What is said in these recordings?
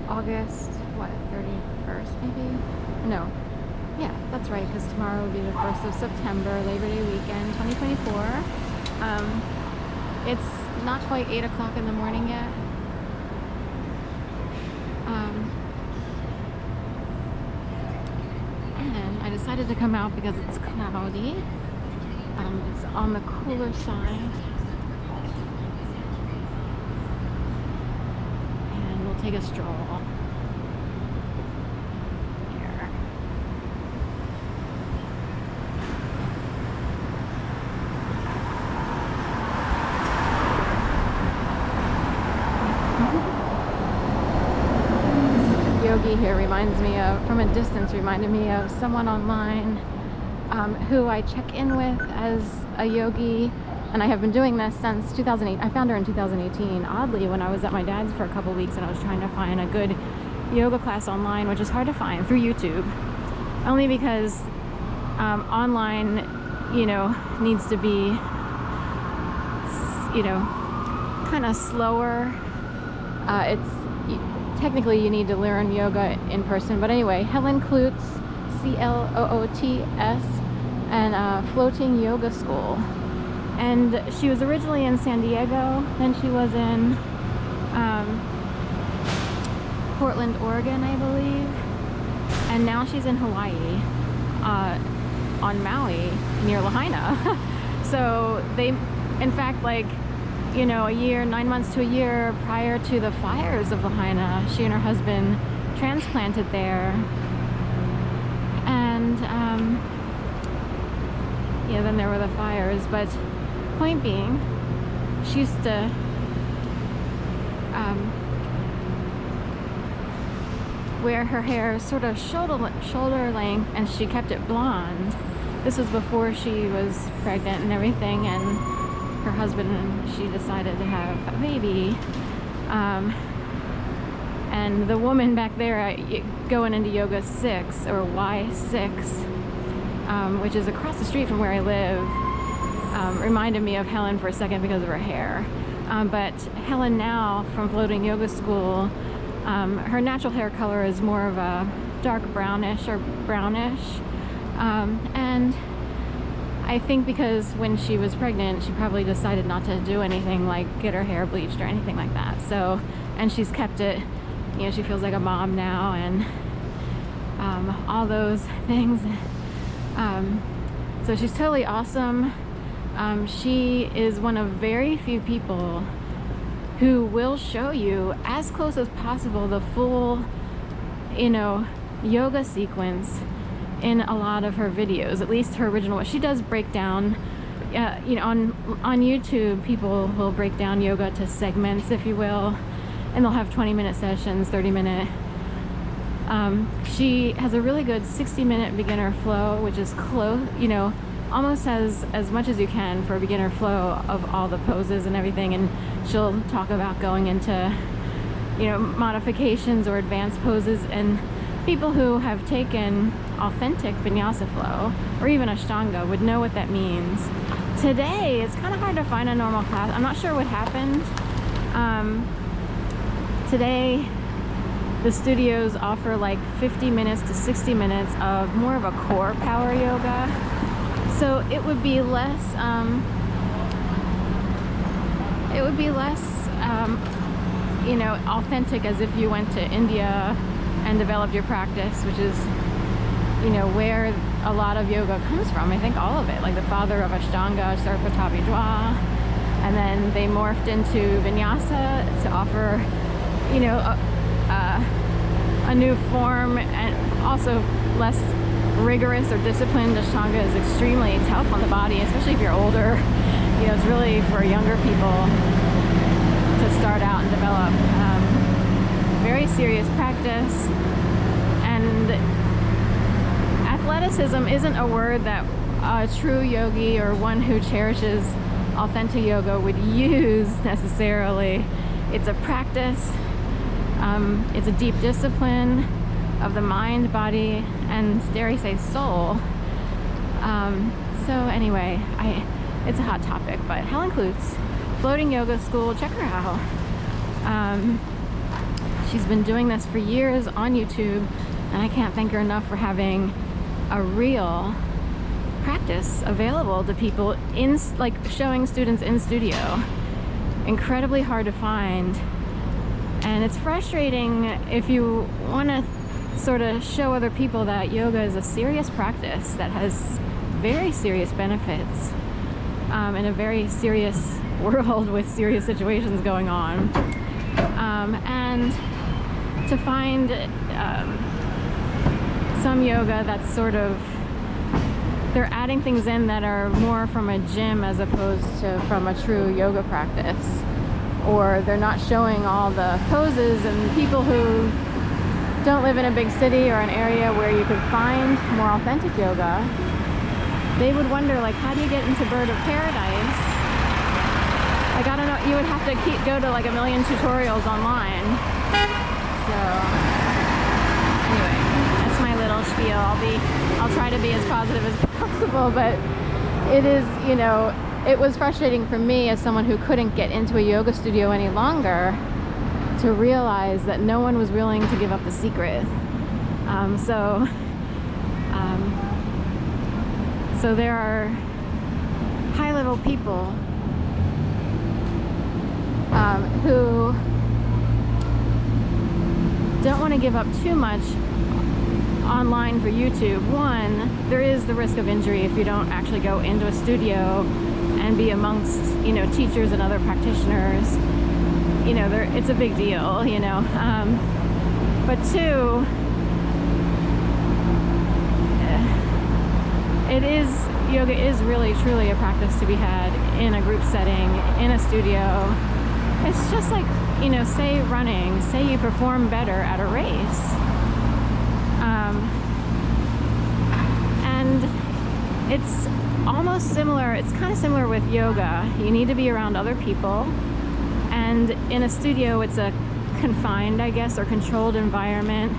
August, 31st maybe? No. Yeah, that's right, because tomorrow will be the 1st of September, Labor Day weekend, 2024. It's not quite 8 o'clock in the morning yet. And I decided to come out because it's cloudy. It's on the cooler side. And we'll take a stroll here. Yogi here reminds me of, from a distance, reminded me of someone online who I check in with as a yogi, and I have been doing this since 2008. I found her in 2018, oddly, when I was at my dad's for a couple weeks and I was trying to find a good yoga class online, which is hard to find through YouTube, only because online, needs to be, kind of slower. Technically you need to learn yoga in person, but anyway, Helen Kloots, Cloots, and Floating Yoga School. And she was originally in San Diego, then she was in Portland, Oregon, I believe, and now she's in Hawaii, on Maui, near Lahaina. So they, in fact, a year, 9 months to a year prior to the fires of Lahaina, she and her husband transplanted there. And then there were the fires. But point being, she used to wear her hair sort of shoulder length, and she kept it blonde. This was before she was pregnant and everything, and her husband and she decided to have a baby. And the woman back there going into Yoga 6, or Y6, which is across the street from where I live, reminded me of Helen for a second because of her hair. But Helen now, from Floating Yoga School, her natural hair color is more of a dark brownish or brownish. And I think because when she was pregnant, she probably decided not to do anything like get her hair bleached or anything like that. So, and she's kept it, she feels like a mom now, and all those things. So she's totally awesome. She is one of very few people who will show you as close as possible the full, yoga sequence in a lot of her videos, at least her original. She does break down, on YouTube, people will break down yoga to segments, if you will, and they'll have 20-minute sessions, 30-minute. She has a really good 60-minute beginner flow, which is close, almost as much as you can for a beginner flow of all the poses and everything. And she'll talk about going into, modifications or advanced poses, and people who have taken authentic vinyasa flow or even Ashtanga would know what that means. Today, it's kind of hard to find a normal class. I'm not sure what happened. Today, the studios offer 50 minutes to 60 minutes of more of a core power yoga. So it would be less, authentic, as if you went to India and developed your practice, which is, where a lot of yoga comes from. I think all of it, like the father of Ashtanga, Sarvapatami Dwa, and then they morphed into Vinyasa to offer, a new form, and also less rigorous or disciplined. Ashtanga is extremely tough on the body, especially if you're older. It's really for younger people to start out and develop. Very serious practice, and athleticism isn't a word that a true yogi or one who cherishes authentic yoga would use necessarily. It's a practice. It's a deep discipline of the mind, body, and dare I say soul. So anyway, it's a hot topic, but Helen Kloots, Floating Yoga School, check her out. She's been doing this for years on YouTube, and I can't thank her enough for having a real practice available to people in, like, showing students in studio. Incredibly hard to find, and it's frustrating if you want to sort of show other people that yoga is a serious practice that has very serious benefits in a very serious world with serious situations going on, and to find some yoga that's sort of, they're adding things in that are more from a gym as opposed to from a true yoga practice, or they're not showing all the poses, and people who don't live in a big city or an area where you could find more authentic yoga, they would wonder, like, how do you get into Bird of Paradise? Like, I don't know, you would have to go to like a million tutorials online. So anyway, that's my little spiel. I'll try to be as positive as possible, but it is, you know, it was frustrating for me as someone who couldn't get into a yoga studio any longer to realize that no one was willing to give up the secret. So there are high-level people who don't want to give up too much online for YouTube. One, there is the risk of injury if you don't actually go into a studio and be amongst, you know, teachers and other practitioners. You know, it's a big deal, you know. But two, yoga is really truly a practice to be had in a group setting, in a studio. It's just like, you know, say running, say you perform better at a race. And it's almost similar, it's kind of similar with yoga. You need to be around other people. And in a studio, it's a confined, I guess, or controlled environment.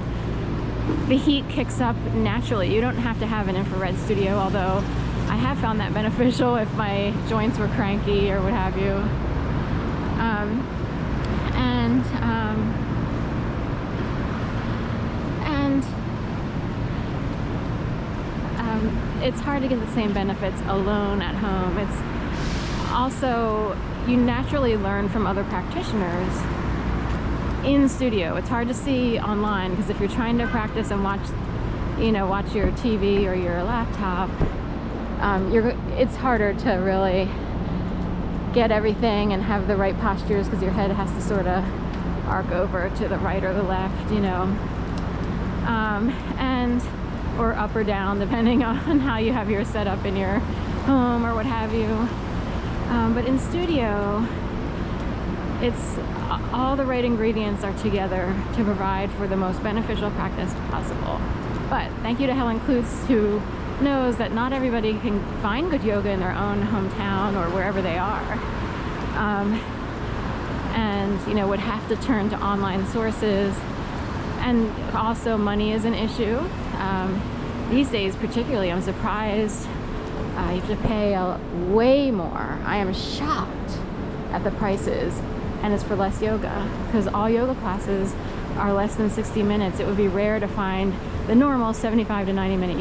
The heat kicks up naturally. You don't have to have an infrared studio, although I have found that beneficial if my joints were cranky or what have you. It's hard to get the same benefits alone at home. It's also, you naturally learn from other practitioners in studio. It's hard to see online, because if you're trying to practice and watch your TV or your laptop, it's harder to really get everything and have the right postures, because your head has to sort of arc over to the right or the left, you know, or up or down, depending on how you have your setup in your home or what have you. But in studio, it's all the right ingredients are together to provide for the most beneficial practice possible. But thank you to Helen Klutz, who knows that not everybody can find good yoga in their own hometown or wherever they are, and, you know, would have to turn to online sources. And also money is an issue. These days particularly, I'm surprised you have to pay way more. I am shocked at the prices, and it's for less yoga, because all yoga classes are less than 60 minutes. It would be rare to find the normal 75 to 90 minute